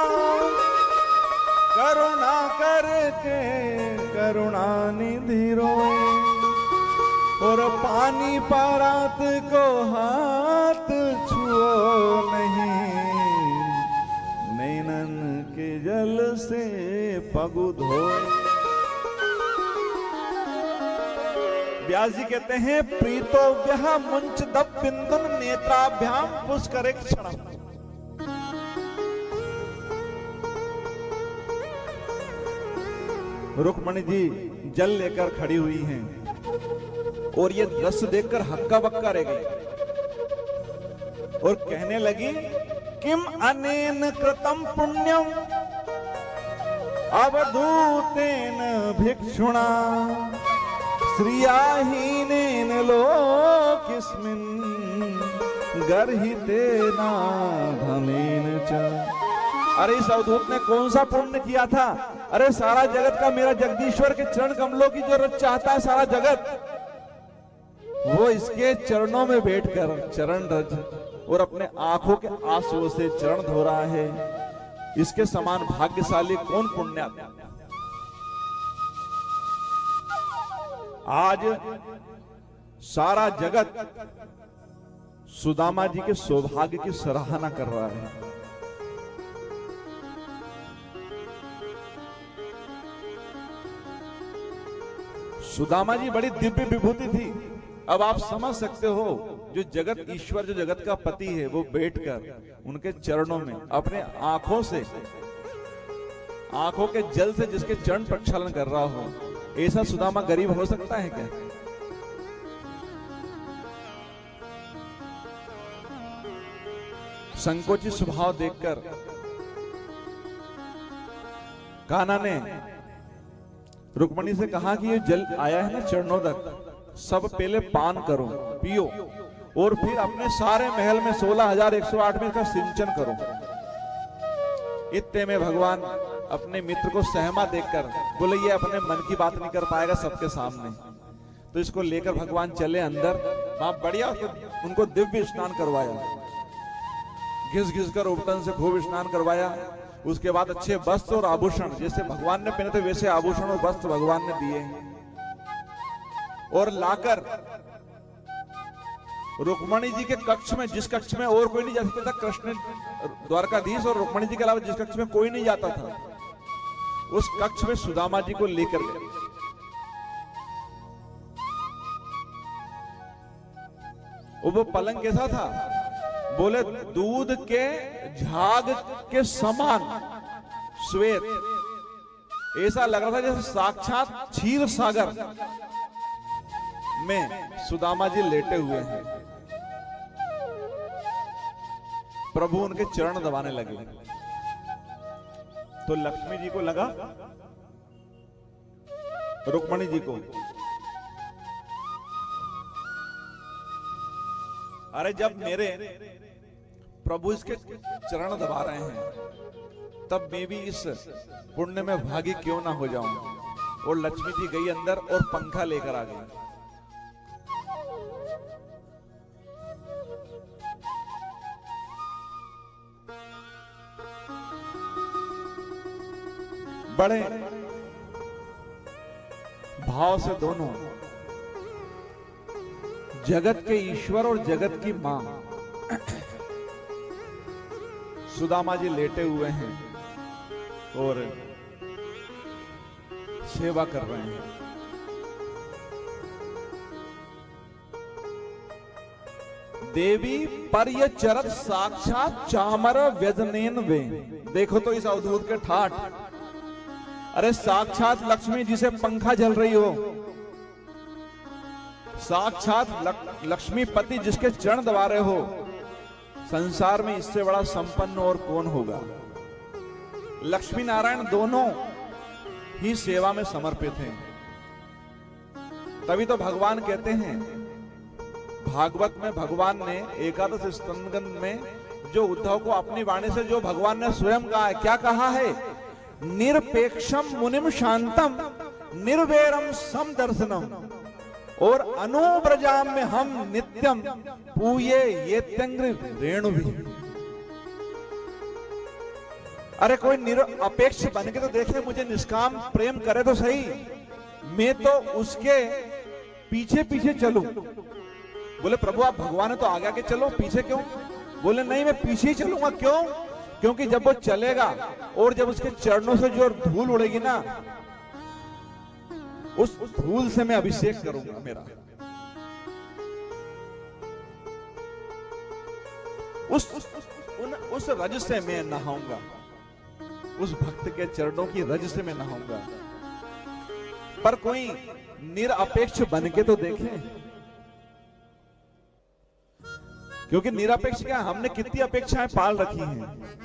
करुणा करके करुणा निधि रोए, और पानी परात को हाथ छुओ नहीं, नैनन के जल से पगु धोए। व्यास जी कहते हैं प्रीतो व्यह मुंच दब बिंदुन नेत्राभ्याम पुष्कर क्षण। रुक्मणी जी जल लेकर खड़ी हुई हैं और ये रस देखकर हक्का बक्का रह गई और कहने लगी किम अनेन कृतम पुण्यम अवधूतेन भिक्षुणा, श्रियाहीनेन लोकिस्मिन् गर्हितेन धमेन च। अरे इस अवधूत ने कौन सा पुण्य किया था? अरे सारा जगत का मेरा जगदीश्वर के चरण कमलों की जो रच चाहता है सारा जगत, वो इसके चरणों में बैठकर चरण रज और अपने आंखों के आंसुओं से चरण धो रहा है। इसके समान भाग्यशाली कौन पुण्यात्मा? आज सारा जगत सुदामा जी के सौभाग्य की सराहना कर रहा है। सुदामा जी बड़ी दिव्य विभूति थी। अब आप समझ सकते हो जो जगत ईश्वर, जो जगत का पति है, वो बैठकर उनके चरणों में अपने आंखों से, आंखों के जल से जिसके चरण प्रक्षालन कर रहा हो, ऐसा सुदामा गरीब हो सकता है क्या? संकोची स्वभाव देखकर कान्हा ने रुक्मणी से कहा कि ये जल आया है ना चरणों तक, सब पहले पान करो, पियो, और फिर अपने सारे महल में 16,108 में इसका सिंचन करो। इतने में भगवान अपने मित्र को सहमा देखकर बोले ये अपने मन की बात नहीं कर पाएगा सबके सामने, तो इसको लेकर भगवान चले अंदर। वहां बढ़िया उनको दिव्य स्नान करवाया, घिस घिस कर उपटन से खूब स्नान करवाया। उसके बाद अच्छे वस्त्र और आभूषण, जैसे भगवान ने पहने थे वैसे आभूषण और वस्त्र भगवान ने दिए, और लाकर रुक्मणी जी के कक्ष में, जिस कक्ष में और कोई नहीं जा सकता था, कृष्ण द्वारकाधीश और रुक्मणी जी के अलावा जिस कक्ष में कोई नहीं जाता था, उस कक्ष में सुदामा जी को लेकर गए। वो पलंग कैसा था? बोले दूध के झाग के समान श्वेत, ऐसा लग रहा था जैसे साक्षात क्षीर सागर में सुदामा जी लेटे हुए हैं। प्रभु उनके चरण दबाने लगे तो लक्ष्मी जी को लगा, रुक्मणी जी को, अरे जब मेरे प्रभु इसके चरण दबा रहे हैं तब मैं भी इस पुण्य में भागी क्यों ना हो जाऊं। और लक्ष्मी जी गई अंदर और पंखा लेकर आ गई। बड़े भाव से दोनों, जगत के ईश्वर और जगत की मां सुदामा जी लेटे हुए हैं और सेवा कर रहे हैं। देवी पर ये चरत साक्षात चामर व्यजनेन वे। देखो तो इस अवधूत के ठाठ, अरे साक्षात लक्ष्मी जी से पंखा जल रही हो, साक्षात लक्ष्मीपति जिसके चरण दबा रहे हो, संसार में इससे बड़ा संपन्न और कौन होगा। लक्ष्मी नारायण दोनों ही सेवा में समर्पित हैं। तभी तो भगवान कहते हैं, भागवत में भगवान ने एकादश स्कंद में जो उद्धव को अपनी वाणी से जो भगवान ने स्वयं कहा है, क्या कहा है? निरपेक्षम मुनिम शांतम निर्वैरम समदर्शनम और अनुब्रजाम में हम नित्यम पूये ये त्यंग्र रेणु भी। अरे कोई निरपेक्ष बन के तो देखे, मुझे निष्काम प्रेम करे तो सही, मैं तो उसके पीछे पीछे चलूं। बोले प्रभु आप भगवान है तो आगे आगे चलो, पीछे क्यों? बोले नहीं मैं पीछे ही चलूंगा। क्यों? क्योंकि जब वो चलेगा और जब उसके चरणों से जो धूल उड़ेगी ना, उस धूल से मैं अभिषेक करूंगा मेरा। उस रज से मैं नहाऊंगा, उस भक्त के चरणों की रज से मैं नहाऊंगा। पर कोई निरपेक्ष बन के तो देखे, क्योंकि निरपेक्ष क्या, हमने कितनी अपेक्षाएं पाल रखी हैं।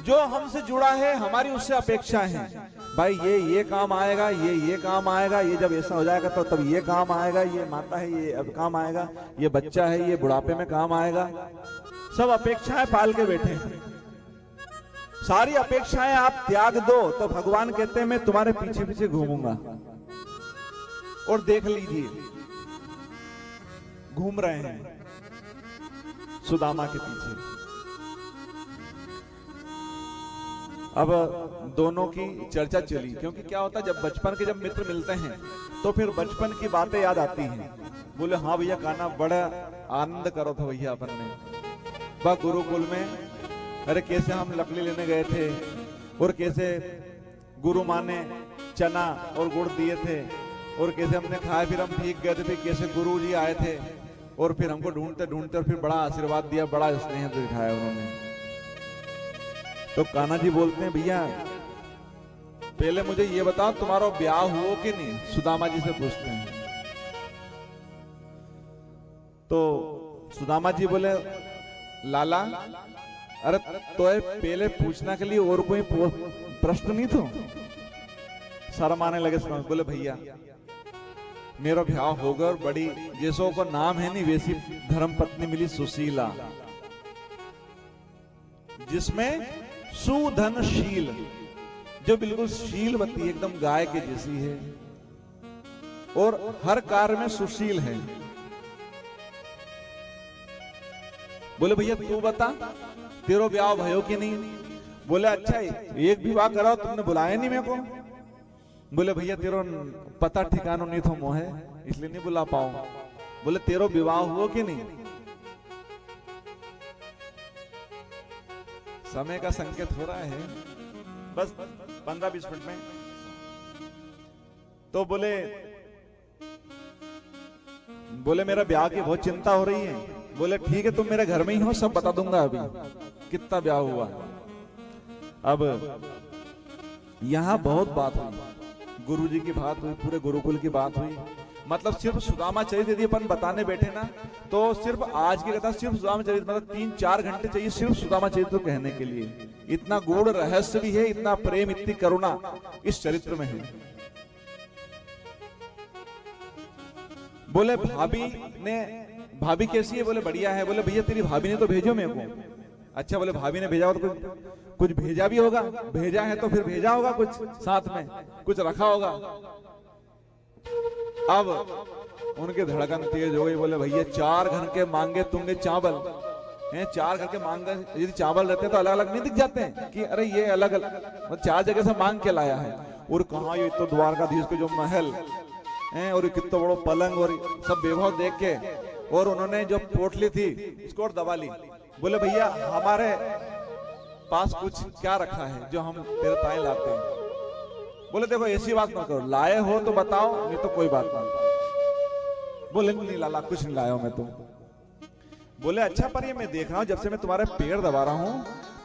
जो हमसे जुड़ा है हमारी उससे अपेक्षाएं हैं। भाई ये काम आएगा, ये काम आएगा, ये जब ऐसा हो जाएगा तो तब ये काम आएगा, ये माता है ये अब काम आएगा, ये बच्चा है ये बुढ़ापे में काम आएगा। सब अपेक्षाएं पाल के बैठे हैं। सारी अपेक्षाएं आप त्याग दो तो भगवान कहते हैं मैं तुम्हारे पीछे पीछे घूमूंगा। और देख लीजिए घूम रहे हैं सुदामा के पीछे। अब दोनों की चर्चा चली, क्योंकि क्या होता है जब बचपन के जब मित्र मिलते हैं तो फिर बचपन की बातें याद आती हैं। बोले हाँ भैया खाना बड़ा आनंद करो था भैया अपन ने, वह गुरुकुल में, अरे कैसे हम लकड़ी लेने गए थे और कैसे गुरु माँ ने चना और गुड़ दिए थे और कैसे हमने खाया, फिर हम भीग गए थे, फिर कैसे गुरु जी आए थे और फिर हमको ढूंढते ढूंढते और फिर बड़ा आशीर्वाद दिया, बड़ा स्नेह दिखाया उन्होंने। तो कान्हा जी बोलते हैं भैया पहले मुझे ये बताओ तुम्हारा ब्याह हुआ कि नहीं? सुदामा जी से पूछते हैं। तो सुदामा जी बोले लाला अरे तो पहले पूछना के लिए और कोई प्रश्न नहीं तो? शर्म आने लगे। बोले भैया मेरा ब्याह होगा और बड़ी जैसों को नाम है नहीं वैसी धर्म पत्नी मिली सुशीला, जिसमें सुधनशील, जो बिल्कुल शीलवती एकदम गाय के जैसी है और हर कार्य में सुशील है। बोले भैया तू बता तेरो ब्याह भयो कि नहीं? बोले अच्छा एक विवाह कराओ, तुमने बुलाया नहीं मेरे को। बोले भैया तेरो पता ठिकाना नहीं था मोहे, इसलिए नहीं बुला पाऊं। बोले तेरो विवाह हुआ कि नहीं? समय का संकेत हो रहा है, बस 15-20 मिनट में। तो बोले मेरा ब्याह की बहुत चिंता हो रही है। बोले ठीक है तुम मेरे घर में ही हो, सब बता दूंगा अभी कितना ब्याह हुआ। अब यहां बहुत बात हुई, गुरुजी की बात हुई, पूरे गुरुकुल की बात हुई। मतलब सिर्फ सुदामा चरित्र यदि अपन बताने बैठे ना तो सिर्फ आज की कथा सिर्फ सुदामा चरित्र मतलब 3-4 घंटे चाहिए सिर्फ सुदामा चरित्र कहने के लिए। इतना गूढ़ रहस्य भी है, इतना प्रेम, इतनी करुणा इस चरित्र में है। बोले भाभी कैसी है? बोले बढ़िया है। बोले भैया तेरी भाभी ने तो भेजो मेरे को। अच्छा बोले भाभी ने भेजा हो तो कुछ भेजा भी होगा, भेजा है तो फिर भेजा होगा कुछ साथ में, कुछ रखा होगा। अब उनके धड़कन तेज हो गई। बोले भैया 4 घर के मांगे तुमने चावल हैं, 4 घर के मांगे यदि चावल रहते तो अलग अलग नहीं दिख जाते हैं कि अरे ये अलग अलग 4 जगह से मांग के लाया है। और कहा ये तो द्वारकाधीश के जो महल हैं और कितना बड़ो पलंग और सब वैभव देख के और उन्होंने जो पोटली थी उसको और दबा ली। बोले भैया हमारे पास कुछ क्या रखा है जो हम तेरे ताए लाते हैं? बोले देखो ऐसी बात मत करो, लाए हो तो बताओ, नहीं तो कोई बात नहीं। बोले नहीं लाला कुछ नहीं लाया हूं मैं तो। बोले अच्छा पर ये मैं देख रहा हूं जब से मैं तुम्हारे पैर दबा रहा हूं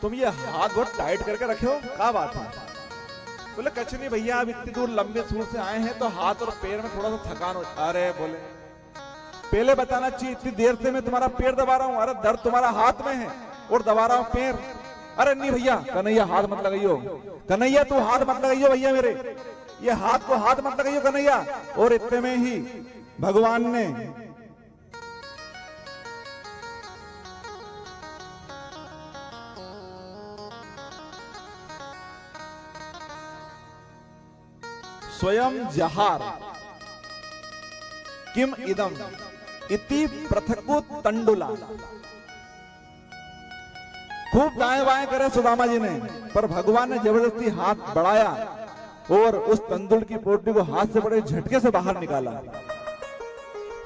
तुम ये हाथ बहुत टाइट करके रखे हो, क्या बात है? बोले कुछ नहीं भैया अब इतनी दूर लंबे दूर से आए हैं तो हाथ और पैर में थोड़ा सा थकान हो। अरे बोले पहले बताना चाहिए, इतनी देर से मैं तुम्हारा पैर दबा रहा हूं, अरे दर्द तुम्हारा हाथ में है और दबा रहा हूं पैर। अरे नहीं भैया कन्हैया हाथ मत लगाइयो, कन्हैया तू हाथ मत लगाइयो भैया मेरे। ये हाथ को हाथ मत लगाइए कन्हैया। और इतने में ही भगवान ने स्वयं जहार किम इदम इति पृथकु तंडुला। खूब दाएं बाएं करे सुदामा जी ने, पर भगवान ने जबरदस्ती हाथ बढ़ाया और उस तंदुल की पोटली को हाथ से बड़े झटके से बाहर निकाला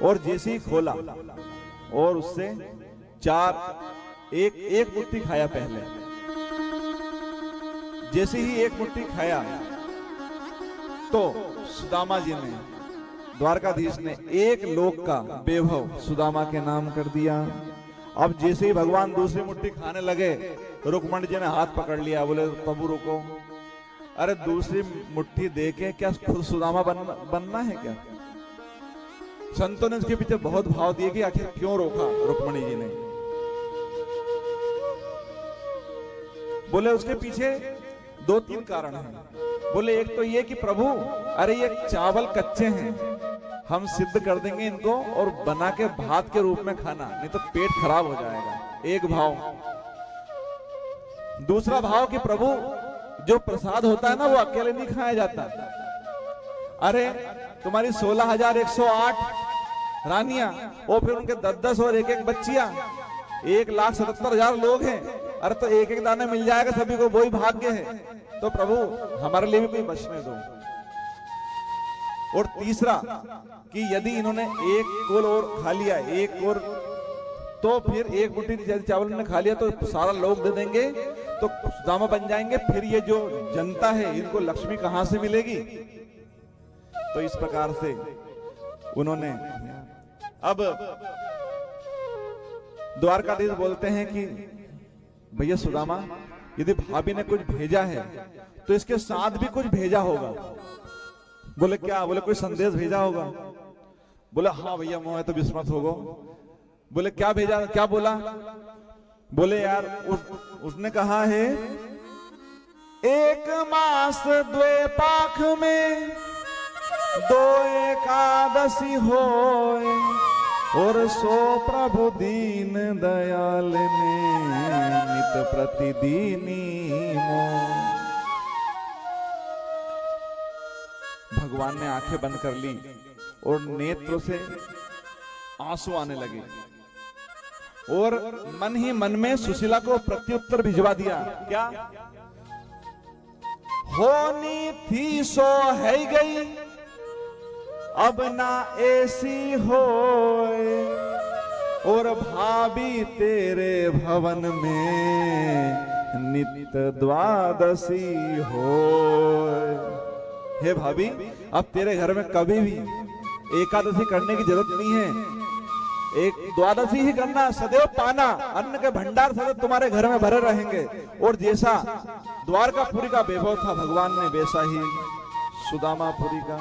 और जैसे ही खोला और उससे एक मुट्ठी खाया। पहले जैसे ही एक मुट्ठी खाया तो सुदामा जी ने, द्वारकाधीश ने एक लोक का वैभव सुदामा के नाम कर दिया। अब जैसे ही भगवान दूसरी मुट्ठी खाने लगे, रुक्मणी जी ने हाथ पकड़ लिया, बोले प्रभु रुको। अरे दूसरी मुट्ठी देके क्या खुद सुदामा बनना है क्या? संतों ने इसके पीछे बहुत भाव दिए कि आखिर क्यों रोका रुक्मणी जी ने। बोले उसके पीछे 2-3 कारण हैं। बोले एक तो ये कि प्रभु अरे ये चावल कच्चे हैं, हम सिद्ध कर देंगे इनको और बना के भात के रूप में खाना, नहीं तो पेट खराब हो जाएगा। एक भाव। दूसरा भाव कि प्रभु जो प्रसाद होता है ना वो अकेले नहीं खाया जाता। अरे तुम्हारी 16,108 रानियां और फिर उनके 10-10 और 1-1 बच्चियां, 1,77,000 लोग हैं। अरे तो एक एक दाना मिल जाएगा सभी को, वही भाग्य है। तो प्रभु हमारे लिए भी कोई बचने दो। और तीसरा कि यदि इन्होंने एक कोल और खा लिया, एक और, तो फिर एक मुट्ठी चावल ने खा लिया तो सारा लोग दे देंगे तो सुदामा बन जाएंगे। फिर ये जो जनता है इनको लक्ष्मी कहां से मिलेगी? तो इस प्रकार से उन्होंने, अब द्वारकाधीश बोलते हैं कि भैया सुदामा यदि भाभी ने कुछ भेजा है तो इसके साथ भी कुछ भेजा होगा। बोले क्या? बोले कोई संदेश भेजा होगा। बोले हाँ भैया मोह तो विस्मत होगा। बोले क्या भेजा, क्या बोला? बोले यार उसने कहा है 1 मास 2 पाख में 2 एकादशी होए और सो प्रभु दीन दयाल ने नित प्रतिदीनी मोह। भगवान ने आंखें बंद कर ली और नेत्रों से आंसू आने लगे और मन ही मन में सुशीला को प्रत्युत्तर भिजवा दिया। क्या? होनी थी सो है गई, अब ना ऐसी होए और भाभी तेरे भवन में नित द्वादशी होए। हे भाभी अब तेरे घर में कभी भी एकादशी करने की जरूरत नहीं है, एक द्वादशी ही करना। सदैव पाना, अन्न के भंडार सदैव तुम्हारे घर में भरे रहेंगे। और जैसा द्वारकापुरी का वैभव था भगवान ने वैसा ही सुदामापुरी का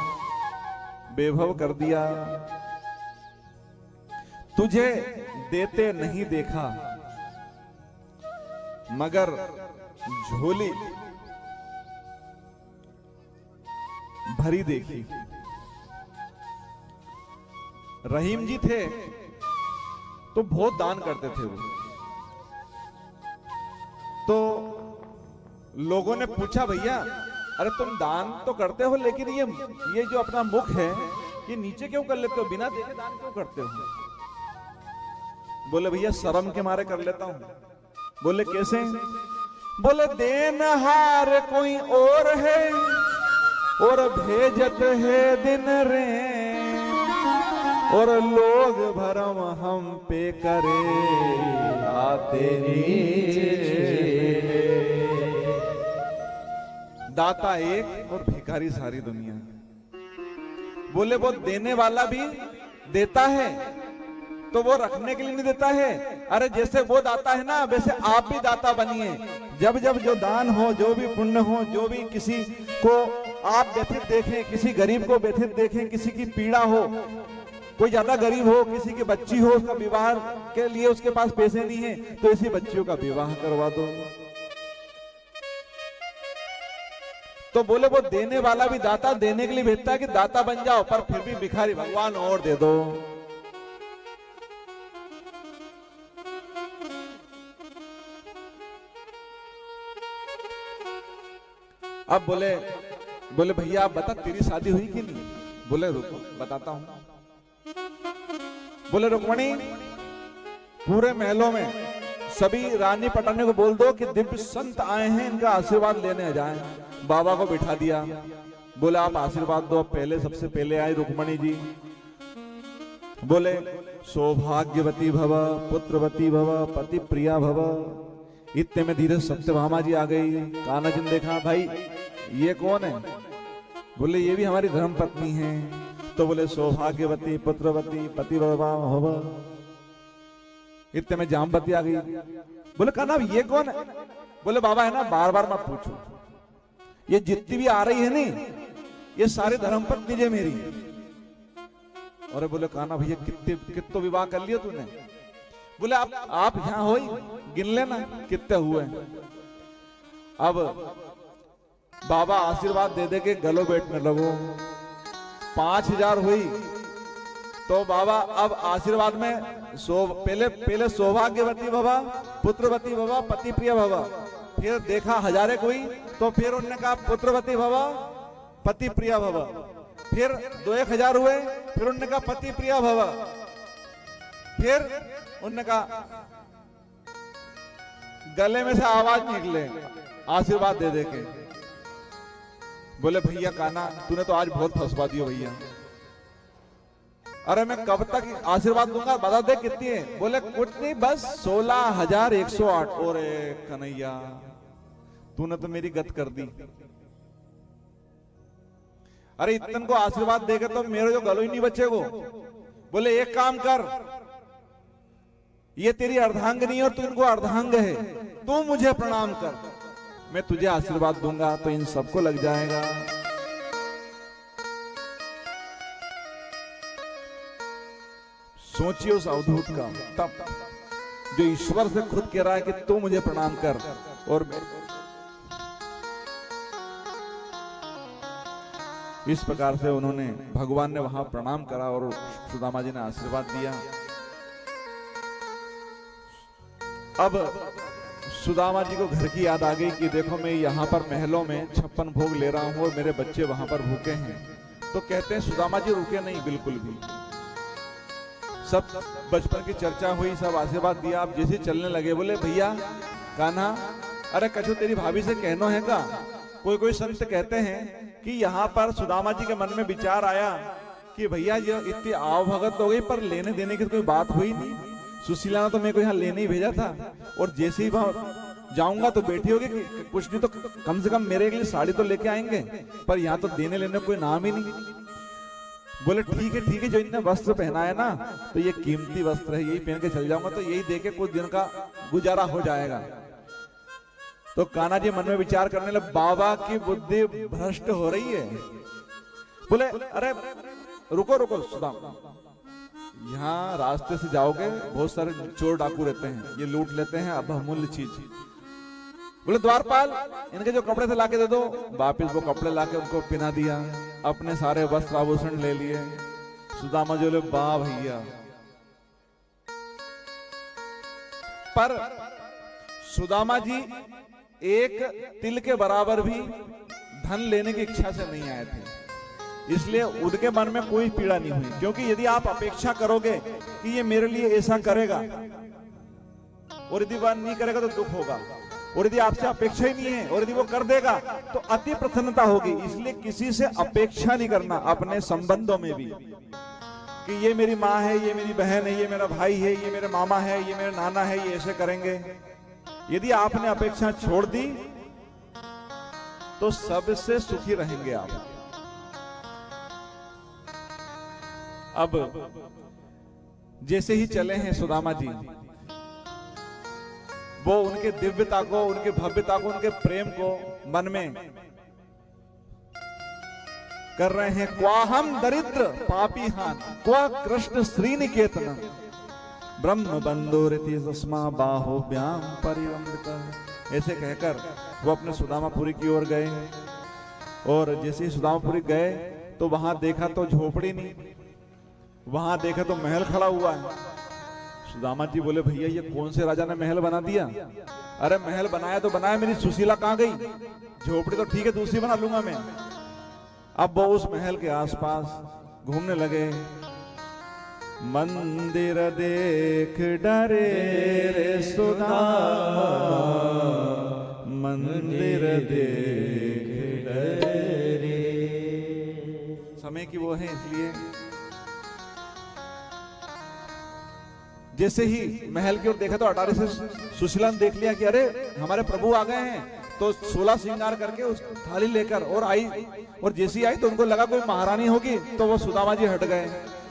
वैभव कर दिया। तुझे देते नहीं देखा मगर झोली भरी देखी। रहीम जी थे तो बहुत दान करते थे वो। तो लोगों ने पूछा भैया अरे तुम दान तो करते हो लेकिन ये जो अपना मुख है ये नीचे क्यों कर लेते हो, बिना देखे दान क्यों करते हो? बोले भैया शर्म के मारे कर लेता हूं। बोले कैसे? बोले देनहार कोई और है और भेजत है दिन रे और लोग भरम हम पे करे आते दाता एक और भिखारी सारी दुनिया। बोले वो देने वाला भी देता है तो वो रखने के लिए नहीं देता है। अरे जैसे वो दाता है ना वैसे आप भी दाता बनिए। जब जब जो दान हो, जो भी पुण्य हो, जो भी किसी को आप व्यथित देखें, किसी गरीब को व्यथित देखें, किसी की पीड़ा हो, कोई ज्यादा गरीब हो, किसी की बच्ची हो, उसका विवाह के लिए उसके पास पैसे नहीं है तो इसी बच्चियों का विवाह करवा दो। तो बोले वो देने वाला भी दाता देने के लिए भेजता है कि दाता बन जाओ, पर फिर भी भिखारी, भगवान और दे दो। अब बोले भैया आप बता तेरी शादी हुई कि नहीं? बोले रुको बताता हूं। बोले रुक्मणी पूरे महलों में सभी रानी पटाने को बोल दो कि दिव्य संत आए हैं, इनका आशीर्वाद लेने जाएं। बाबा को बिठा दिया, बोले आप आशीर्वाद दो। पहले सबसे पहले आई रुक्मणी जी, बोले सौभाग्यवती भव, पुत्रवती भव, पति प्रिया भव। इतने में धीरे सत्यभामा जी आ गई। कान्हा जी ने देखा भाई ये कौन है? बोले ये भी हमारी धर्म पत्नी है। तो बोले सौभाग्यवती, पुत्रवती, पति भव। इतने में जामवती आ गई। बोले कान्हा ये कौन है? बोले बाबा है ना, बार बार मत पूछो, ये जितनी भी आ रही है नहीं ये सारे धर्म पत्नी है मेरी। और बोले कान्हा भैया कितने विवाह कर लिया तूने? बोले आप यहां हो, गिन लेना कितने हुए। अब बाबा आशीर्वाद दे दे के गलो बैठने लगो। 5000 हुई तो बाबा अब आशीर्वाद में पहले सौभाग्यवती भवा, पुत्रवती भवा, पति प्रिय भवा। फिर देखा 1000 हुई तो फिर उन्होंने कहा पुत्रवती भवा, पति प्रिय भवा। फिर 1000 हुए, फिर उन्होंने कहा पति प्रिय भवा। फिर उन्होंने कहा गले में से आवाज निकले आशीर्वाद दे दे के। बोले भैया कान्हा तूने तो आज बहुत फंसवा दियो भैया। अरे मैं कब तक आशीर्वाद दूंगा, बता दे कितनी है? बोले कुछ नहीं बस 16,108। ओरे कन्हैया तूने तो मेरी गत कर दी। अरे इतन को आशीर्वाद देगा तो मेरे जो गलो ही नहीं बचेगो। बोले एक काम कर, ये तेरी अर्धांगिनी और तू इनको अर्धांग है, तू मुझे प्रणाम कर, मैं तुझे आशीर्वाद दूंगा तो इन सबको लग जाएगा। सोचिए उस अवधूत का तप, जो ईश्वर से खुद कह रहा है कि तू मुझे प्रणाम कर। और इस प्रकार से उन्होंने, भगवान ने वहां प्रणाम करा और सुदामा जी ने आशीर्वाद दिया। अब सुदामा जी को घर की याद आ गई कि देखो मैं यहाँ पर महलों में 56 भोग ले रहा हूँ और मेरे बच्चे वहां पर भूखे हैं। तो कहते हैं सुदामा जी रुके नहीं बिल्कुल भी। सब बचपन की चर्चा हुई, सब आशीर्वाद दिया। आप जैसे चलने लगे बोले भैया कान्हा अरे कछु तेरी भाभी से कहनो है का? कोई संत कहते हैं कि यहाँ पर सुदामा जी के मन में विचार आया कि भैया ये इतनी आवभगत हो गई पर लेने देने की कोई बात हुई नहीं। सुशीला ने तो मेरे को यहाँ लेने ही भेजा था और जैसे ही वहां जाऊंगा तो बैठी होगी कि कुछ नहीं तो कम से कम मेरे लिए साड़ी तो लेके आएंगे, पर यहाँ तो देने लेने कोई नाम ही नहीं। बोले ठीक है जो इनने वस्त्र पहना है ना तो ये कीमती वस्त्र है, यही पहन के चल जाऊंगा तो यही देके कुछ दिन का गुजारा हो जाएगा। तो कान्हा जी मन में विचार करने लगे बाबा की बुद्धि भ्रष्ट हो रही है। बोले अरे रुको सुदामा, यहाँ रास्ते से जाओगे बहुत सारे चोर डाकू रहते हैं, ये लूट लेते हैं अब अमूल्य चीज। बोले द्वारपाल इनके जो कपड़े थे लाके दे दो। वापिस वो कपड़े लाके उनको पहना दिया, अपने सारे वस्त्र आभूषण ले लिए। सुदामा जी बोले वाह भैया। पर सुदामा जी एक तिल के बराबर भी धन लेने की इच्छा से नहीं आए थे, इसलिए उनके मन में कोई पीड़ा नहीं हुई। क्योंकि यदि आप अपेक्षा करोगे कि ये मेरे लिए ऐसा करेगा और यदि वह नहीं करेगा तो दुख होगा, और यदि आपसे अपेक्षा ही नहीं है और यदि वो कर देगा तो अति प्रसन्नता होगी। इसलिए किसी से अपेक्षा नहीं करना अपने संबंधों में भी कि ये मेरी माँ है, ये मेरी बहन है, ये मेरा भाई है, ये मेरे मामा है, ये मेरे नाना है, ये ऐसे करेंगे। यदि आपने अपेक्षा छोड़ दी तो सबसे सुखी रहेंगे आप। अब जैसे ही चले हैं सुदामा जी, वो उनके दिव्यता को, उनके भव्यता को, उनके प्रेम को मन में कर रहे हैं। क्वाहम दरिद्र पापी हान क्वा कृष्ण श्रीनिकेतन ब्रह्म बंधु रीति तस्मा बाहो व्याम परिवृत। ऐसे कहकर वो अपने सुदामापुरी की ओर गए। और जैसे ही सुदामापुरी गए तो वहां देखा तो झोपड़ी नहीं, वहां देखा तो महल खड़ा हुआ है। सुदामा जी बोले भैया ये कौन से राजा ने महल बना दिया? अरे महल बनाया तो बनाया, मेरी सुशीला कहां गई? झोपड़ी तो ठीक है दूसरी बना लूंगा मैं। अब वो उस महल के आसपास घूमने लगे। मंदिर देख डरे रे सुदामा, मंदिर देख डरे। समय की वो है इसलिए जैसे ही महल की ओर देखा तो अटारी से सुशीला ने देख लिया कि अरे हमारे प्रभु आ गए हैं, तो 16 श्रृंगार करके उस थाली लेकर और आई, और जैसी आई तो उनको लगा कोई महारानी होगी, तो वो सुदामा जी हट गए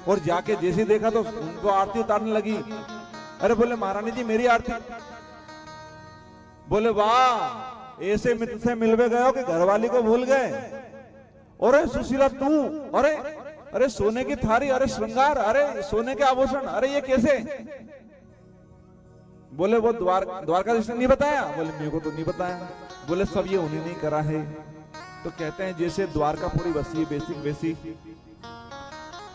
और जाके जैसे देखा तो उनको आरती उतारने लगी। अरे बोले महारानी जी मेरी आरती। बोले वाह ऐसे मित्र से मिलवे गए हो कि घरवाली को भूल गए। अरे सुशीला तू, अरे अरे सोने की थाली, अरे श्रृंगार, अरे सोने के आभूषण, अरे ये कैसे? बोले वो द्वारकाधीश ने नहीं बताया? बोले मेरे को तो नहीं बताया। बोले सब ये उन्हीं ने करा है। तो कहते हैं जैसे द्वारकापुरी बसी वैसी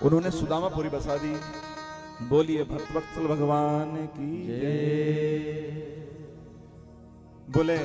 उन्होंने सुदामापुरी बसा दी। बोलिए भक्तवत्सल भगवान की जय। बोले